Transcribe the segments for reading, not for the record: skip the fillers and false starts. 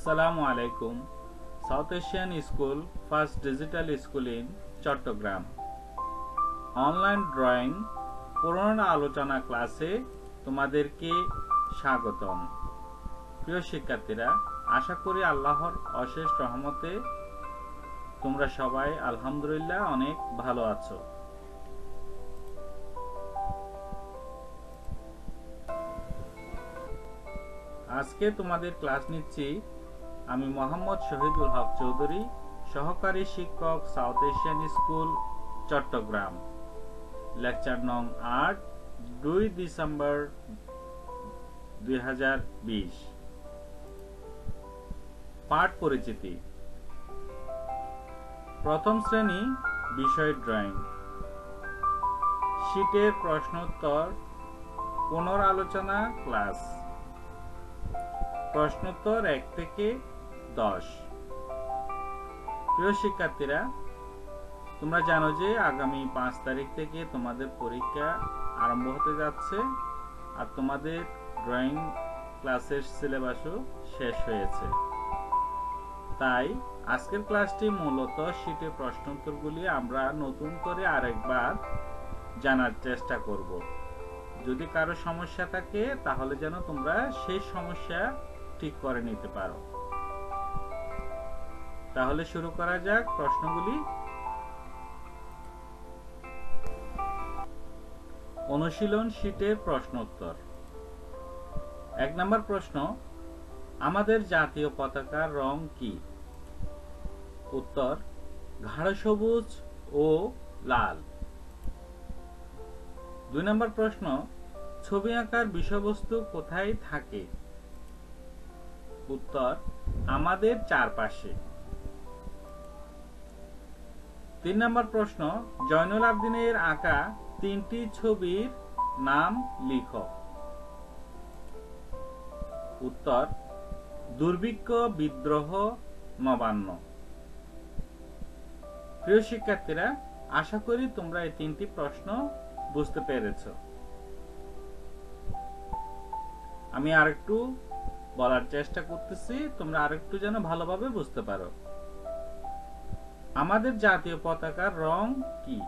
আসসালামু আলাইকুম। South Asian school first digital school in Chittagong online drawing পুনরায় আলোচনা ক্লাসে তোমাদেরকে স্বাগতম। প্রিয় শিক্ষার্থীরা, আশা করি আল্লাহর অশেষ রহমতে তোমরা সবাই আলহামদুলিল্লাহ অনেক ভালো আছো। আজকে তোমাদের ক্লাস নিচ্ছি আমি মোহাম্মদ শহীদুল হক চৌধুরী, সহকারী শিক্ষক, South Asian school Chittagong. Lecture নং ৮, ২ ডিসেম্বর ২০২০। পাঠ পরিচিতি। প্রথম শ্রেণী, বিষয় ড্রয়িং। শীটের প্রশ্নোত্তর পুনরালোচনা ক্লাস। প্রশ্নোত্তর ১ থেকে ১০। প্রিয় শিক্ষার্থীরা, তোমরা জানো যে আগামী ৫ তারিখ থেকে তোমাদের পরীক্ষা আরম্ভ হতে যাচ্ছে, আর তোমাদের ড্রয়িং ক্লাসের সিলেবাসও শেষ হয়েছে। তাই আজকের ক্লাসটি মূলত শীটের প্রশ্নোত্তরগুলি আমরা নতুন করে আরেকবার জানার চেষ্টা করব। যদি কারো সমস্যা থাকে তাহলে যেন তোমরা সেই সমস্যা ঠিক করে নিতে পারো। তাহলে শুরু করা যাক প্রশ্নগুলি। অনুশীলন শীটের প্রশ্নোত্তর। ১ নম্বর প্রশ্ন, আমাদের জাতীয় পতাকার রং কি? উত্তর, গাঢ় সবুজ ও লাল। ২ নম্বর প্রশ্ন, ছবি আঁকার বিষয়বস্তু কোথায় থাকে? উত্তর, আমাদের চারপাশে। ৩ নম্বর প্রশ্ন, জয়নুল আবদিনের আঁকা ৩টি ছবির নাম লিখো। উত্তর, দুর্ভিক্ষ, বিদ্রোহ, নবান্ন। প্রিয় শিক্ষার্থীরা, আশা করি তোমরা এই ৩টি প্রশ্ন বুঝতে পেরেছ। আমি আরেকটু বলার চেষ্টা করতেছি, তোমরা আরেকটু যেন ভালোভাবে বুঝতে পারো। আমাদের জাতীয় পতাকার রং কি?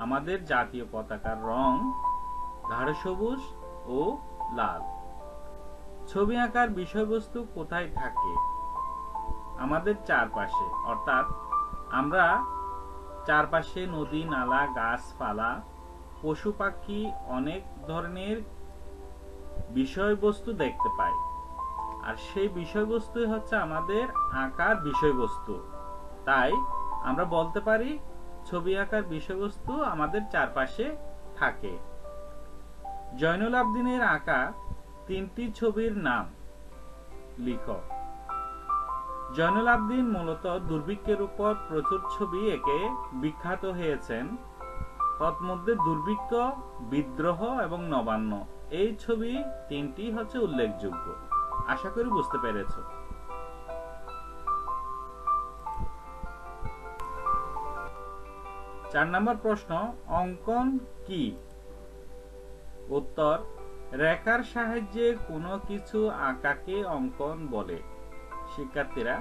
আমাদের জাতীয় পতাকার রং গাঢ় সবুজ ও লাল। ছবি আঁকার বিষয়বস্তু কোথায় থাকে? আমাদের চারপাশে, অর্থাৎ আমরা চারপাশে নদী, নালা, গাছপালা, পশু পাখি, অনেক ধরনের বিষয়বস্তু দেখতে পাই, আর সেই বিষয়বস্তু হচ্ছে আমাদের আঁকার বিষয়বস্তু। তাই আমরা বলতে পারি ছবি আঁকার বিষয়বস্তু আমাদের চারপাশে থাকে। জয়নুল আবদিনের আঁকা ৩টি ছবির নাম লিখো। জয়নুল আবদিন মূলত দুর্ভিক্ষের উপর প্রচুর ছবি এঁকে বিখ্যাত হয়েছেন। তন্মধ্যে দুর্ভিক্ষ, বিদ্রোহ এবং নবান্ন, এই ছবি ৩টি হচ্ছে উল্লেখযোগ্য। আশা করি বুঝতে পেরেছ। ৪ নম্বর প্রশ্ন, অঙ্কন কি? উত্তর, রেখার সাহায্যে কোনো কিছু আঁকাকে অঙ্কন বলে। শিক্ষার্থীরা,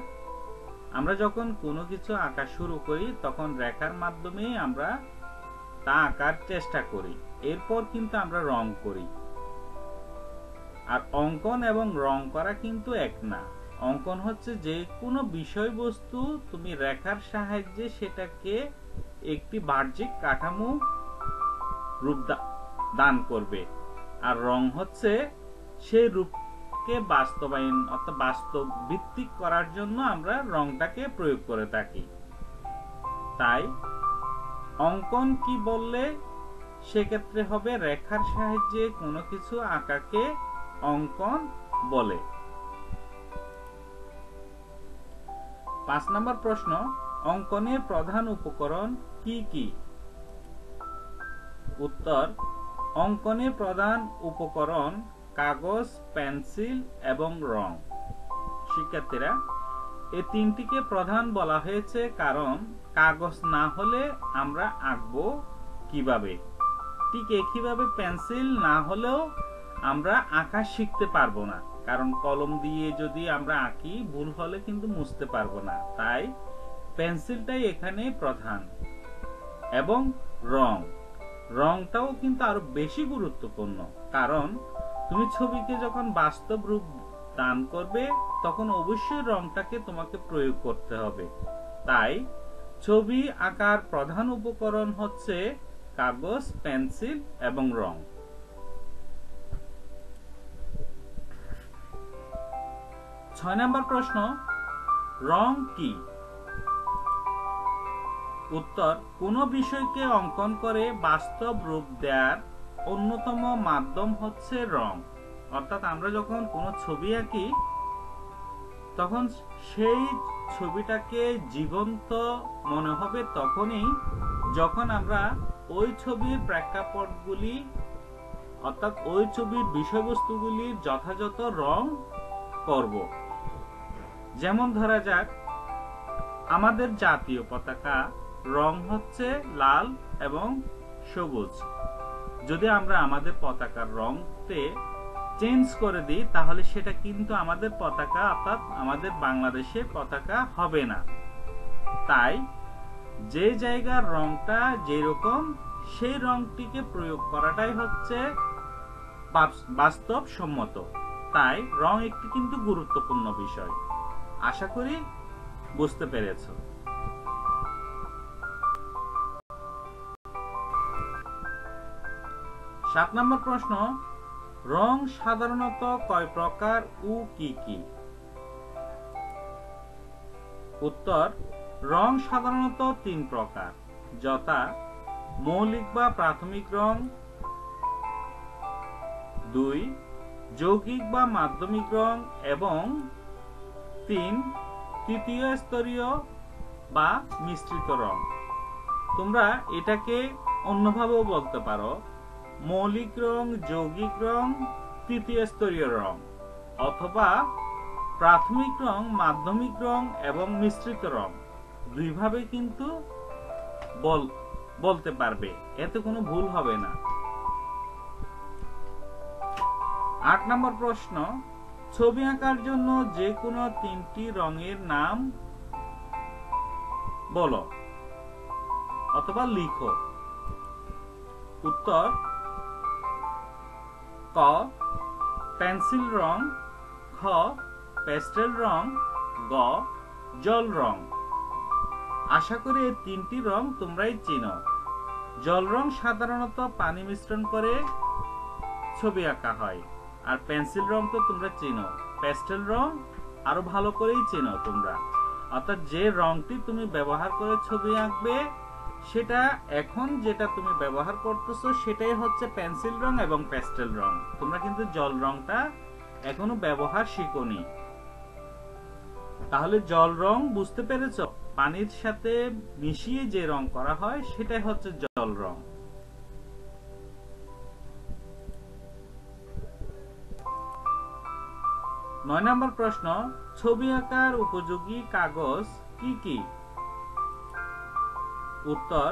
আমরা যখন কোনো কিছু আঁকা শুরু করি তখন রেখার মাধ্যমে আমরা তা আঁকার চেষ্টা করি, এরপর কিন্তু আমরা রং করি। আর অঙ্কন এবং রং করা কিন্তু এক না। অঙ্কন হচ্ছে যে কোনো বিষয়বস্তু তুমি রেখার সাহায্যে সেটাকে একটি বাহ্যিক কাঠামো রূপ দান করবে, আর রং হচ্ছে সেই রূপকে বাস্তবায়ন অর্থাৎ বাস্তব ভিত্তিক করার জন্য আমরা রংটাকে প্রয়োগ করে থাকি। তাই অঙ্কন কি বললে সেক্ষেত্রে হবে রেখার সাহায্যে কোনো কিছু আঁকাকে অঙ্কন বলে। ৫ নম্বর প্রশ্ন, অঙ্কনের প্রধান উপকরণ কি কি? উত্তর, অঙ্কনের প্রধান উপকরণ কাগজ, পেন্সিল এবং রং। শিক্ষার্থীরা, এই ৩টিকে প্রধান বলা হয়েছে কারণ কাগজ না হলে আমরা আঁকবো কিভাবে? ঠিক একইভাবে পেন্সিল না হলেও আমরা আঁকা শিখতে পারবো না। কারণ কলম দিয়ে যদি আমরা আঁকি ভুল হলে কিন্তু মুছতে পারবো না, তাই পেন্সিলটাই এখানে প্রধান। এবং রংটাও কিন্তু আরো বেশি গুরুত্বপূর্ণ, কারণ তুমি ছবিকে যখন বাস্তব রূপ দান করবে তখন অবশ্যই রংটাকে তোমাকে প্রয়োগ করতে হবে। তাই ছবি আঁকার প্রধান উপকরণ হচ্ছে কাগজ, পেন্সিল এবং রং। 6 নম্বর প্রশ্ন, রং কি? উত্তর, কোন বিষয়কে অঙ্কন করে বাস্তব রূপ দেওয়ার অন্যতম মাধ্যম হচ্ছে রং। অর্থাৎ আমরা যখন কোনো ছবি আঁকি তখন সেই ছবিটাকে জীবন্ত মনে হবে তখনই যখন আমরা ওই ছবির প্রেক্ষাপটগুলি অর্থাৎ ওই ছবির বিষয়বস্তুগুলির যথাযথ রং করব। যেমন ধরা যাক, আমাদের জাতীয় পতাকা রং হচ্ছে লাল এবং সবুজ। যদি আমরা আমাদের পতাকার রংতে চেঞ্জ করে দিই তাহলে সেটা কিন্তু আমাদের পতাকা অর্থাৎ আমাদের বাংলাদেশের পতাকা হবে না। তাই যে জায়গার রংটা যেরকম সেই রংটিকে প্রয়োগ করাটাই হচ্ছে বাস্তবসম্মত। তাই রং একটি কিন্তু গুরুত্বপূর্ণ বিষয়। আশা করি বুঝতে পেরেছো। 7 নম্বর প্রশ্ন, রং সাধারণত কয় প্রকার ও কি কি? উত্তর, রং সাধারণত 3 প্রকার, যথা মৌলিক বা প্রাথমিক রং, 2 যৌগিক বা মাধ্যমিক রং এবং 3 তৃতীয় স্তরীয় বা মিশ্রিত রং। তোমরা এটাকে অন্যভাবেও বলতে পারো, মৌলিক রং, যৌগিক রং, তৃতীয় স্তরীয় রং, অথবা প্রাথমিক রং, মাধ্যমিক রং এবং মিশ্রিত রং। দুইভাবে কিন্তু বলতে পারবে, এতে কোনো ভুল হবে না। 8 নম্বর প্রশ্ন, ছবি আঁকার জন্য যে কোনো 3টি রঙের নাম বলো অথবা লিখো। উত্তর, ক পেন্সিল রং, খ পেস্টেল রং, গ জল রং। আশা করি এই 3টি রং তোমরাই চিনো। জল রং সাধারণত পানি মিশ্রণ করে ছবি আঁকা হয়, আর পেন্সিল রং তো তোমরা চিনো। পেস্টেল রং আরো ভালো করেই চিনো তোমরা। অর্থাৎ যে রংটি তুমি ব্যবহার করে ছবি আঁকবে সেটা এখন যেটা তুমি ব্যবহার করতেছো সেটাই হচ্ছে পেন্সিল রং এবং পেস্টেল রং। তোমরা কিন্তু জল রংটা এখনো ব্যবহার শিখোনি। তাহলে জল রং বুঝতে পেরেছো? পানির সাথে মিশিয়ে যে রং করা হয় সেটাই হচ্ছে জল রং। 9 নম্বর প্রশ্ন, ছবি আঁকার উপযোগী কাগজ কি কি? উত্তর,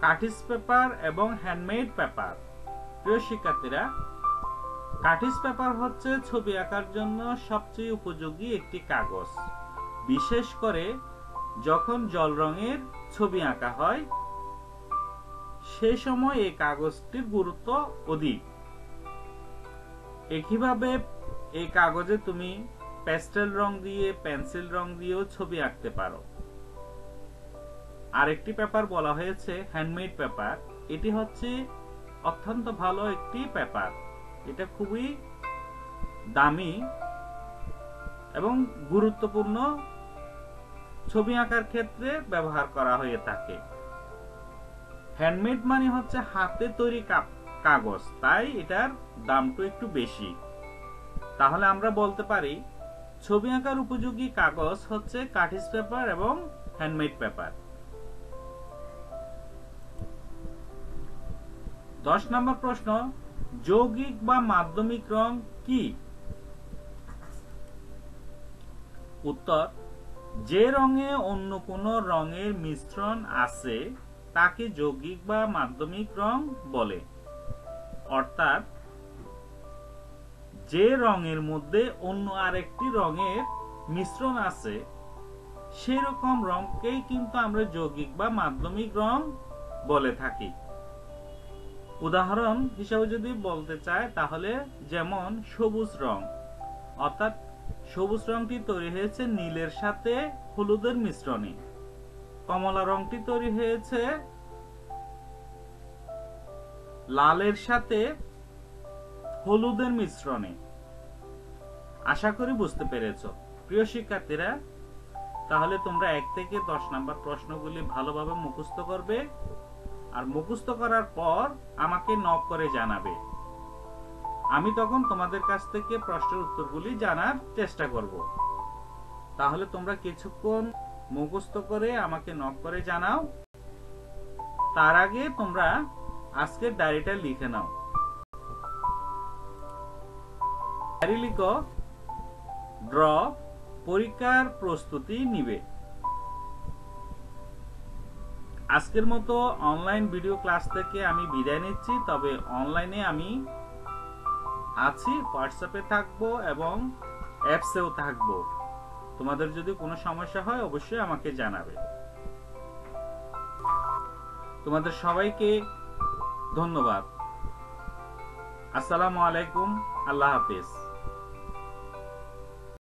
কার্টিজ পেপার এবং হ্যান্ডমেড পেপার। প্রিয় শিক্ষার্থীরা, কার্টিজ পেপার হচ্ছে ছবি আঁকার জন্য সবচেয়ে উপযোগী একটি কাগজ। বিশেষ করে যখন জল রঙের ছবি আঁকা হয় সেই সময় এই কাগজটির গুরুত্ব অধিক। একইভাবে এই কাগজে তুমি পেস্টেল রং দিয়ে, পেন্সিল রং দিয়েও ছবি আঁকতে পারো। আরেকটি পেপার বলা হয়েছে হ্যান্ডমেড পেপার। এটি হচ্ছে অত্যন্ত ভালো একটি পেপার। এটা খুবই দামি এবং গুরুত্বপূর্ণ, ছবি আঁকার ক্ষেত্রে ব্যবহার করা হয়ে থাকে। হ্যান্ডমেড মানে হচ্ছে হাতে তৈরি কাগজ, তাই এটার দামটা একটু বেশি। তাহলে আমরা বলতে পারি ছবি আঁকার উপযোগী কাগজ হচ্ছে কার্টিজ পেপার এবং হ্যান্ডমেড পেপার। 10 নম্বর প্রশ্ন, যৌগিক বা মাধ্যমিক রং কি? উত্তর, যে রঙে অন্য কোন রঙের মিশ্রণ আছে তাকে যৌগিক বা মাধ্যমিক রং বলে। অর্থাৎ যে রঙের মধ্যে অন্য আরেকটি রঙের মিশ্রণ আছে সেরকম রঙকেই কিন্তু আমরা যৌগিক বা মাধ্যমিক রং বলে থাকি। উদাহরণ হিসেবে যদি বলতে চাই তাহলে যেমন সবুজ রং, অর্থাৎ সবুজ রংটি তৈরি হয়েছে নীলের সাথে হলুদের মিশ্রণে। কমলা রংটি তৈরি হয়েছে লালের সাথে হলুদের মিশ্রণে। আশা করি বুঝতে পেরেছো। প্রিয় শিক্ষার্থীরা, তাহলে তোমরা 1 থেকে 10 নম্বর প্রশ্নগুলি ভালোভাবে মুখস্থ করবে, আর মুখস্থ করার পর আমাকে নক করে জানাবে। আমি তখন তোমাদের কাছ থেকে প্রশ্নের উত্তরগুলি জানার চেষ্টা করব। তাহলে তোমরা কিছুক্ষণ মুখস্থ করে আমাকে নক করে জানাও। তার আগে তোমরা আজকের ডায়েরিটা লিখে নাও। ডায়েরি লিখো, ড্র পরীক্ষার প্রস্তুতি নিবে। আজকের মতো অনলাইন ভিডিও ক্লাস থেকে আমি বিদায় নিচ্ছি। তবে অনলাইনে আমি আছি, হোয়াটসঅ্যাপে থাকবো এবং অ্যাপসেও থাকবো। তোমাদের যদি কোনো সমস্যা হয় অবশ্যই আমাকে জানাবে। তোমাদের সবাইকে ধন্যবাদ। আসসালামু আলাইকুম, আল্লাহ হাফেজ।